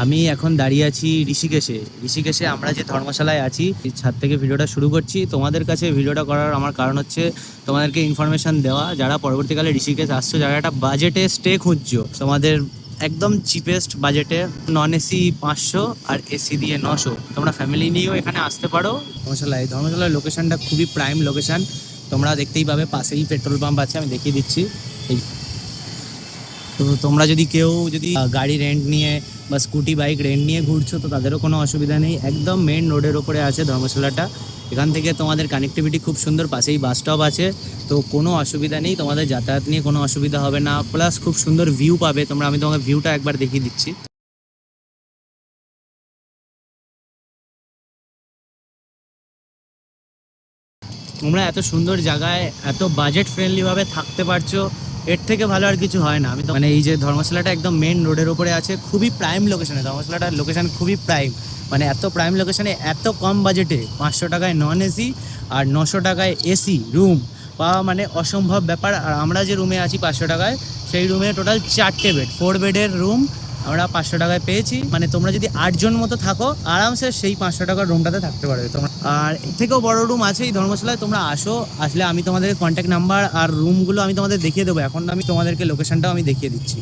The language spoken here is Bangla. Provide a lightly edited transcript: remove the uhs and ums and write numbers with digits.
আমি এখন দাঁড়িয়ে আছি ঋষিকেশে আমরা যে ধর্মশালায় আছি এই ছাদ থেকে ভিডিওটা শুরু করছি। তোমাদের কাছে ভিডিওটা করার আমার কারণ হচ্ছে তোমাদেরকে ইনফরমেশন দেওয়া, যারা পরবর্তীকালে ঋষিকেশ আসছো, যারা একটা বাজেটে স্টে খুঁজছো, তোমাদের একদম চিপেস্ট বাজেটে নন এসি 500 আর এসি দিয়ে 900, তোমরা ফ্যামিলি নিয়েও এখানে আসতে পারো। ধর্মশালার লোকেশনটা খুবই প্রাইম লোকেশন, তোমরা দেখতেই পাবে পাশেই পেট্রোল পাম্প আছে, আমি দেখিয়ে দিচ্ছি। এই তো তোমরা যদি কেউ গাড়ি রেন্ট নিয়ে বা স্কুটি বাইক রেন্ট নিয়ে ঘুরছো, তো তাদেরও কোনো অসুবিধা নেই, একদম মেন রোডের ওপরে আছে ধর্মশালাটা। এখান থেকে তোমাদের কানেক্টিভিটি খুব সুন্দর, পাশেই বাস স্টপ আছে, তো কোনো অসুবিধা নেই, তোমাদের যাতায়াত নিয়ে কোনো অসুবিধা হবে না, প্লাস খুব সুন্দর ভিউ পাবে তোমরা। আমি তোমাকে ভিউটা একবার দেখিয়ে দিচ্ছি। তোমরা এত সুন্দর জায়গায় এত বাজেট ফ্রেন্ডলি ভাবে থাকতে পারছো, এর থেকে ভালো আর কিছু হয় না। আমি তো মানে এই যে ধর্মশালাটা একদম মেন রোডের উপরে আছে, খুবই প্রাইম লোকেশনে, ধর্মশালাটার লোকেশন খুবই প্রাইম, মানে এত প্রাইম লোকেশনে এত কম বাজেটে 500 টাকায় নন এসি আর 900 টাকায় এসি রুম পাওয়া মানে অসম্ভব ব্যাপার। আর আমরা যে রুমে আছি 500 টাকায়, সেই রুমে টোটাল 4টে বেড, 4 বেডের রুম আমরা 500 টাকায় পেয়েছি। মানে তোমরা যদি 8জন মতো থাকো, আরামসে সেই 500 টাকার রুমটাতে থাকতে পারবে তোমরা। আর এর থেকেও বড় রুম আছে এই ধর্মশালায়, তোমরা আসলে আমি তোমাদের কন্ট্যাক্ট নাম্বার আর রুমগুলো আমি তোমাদের দেখিয়ে দেবো। এখন আমি তোমাদেরকে লোকেশনটাও আমি দেখিয়ে দিচ্ছি।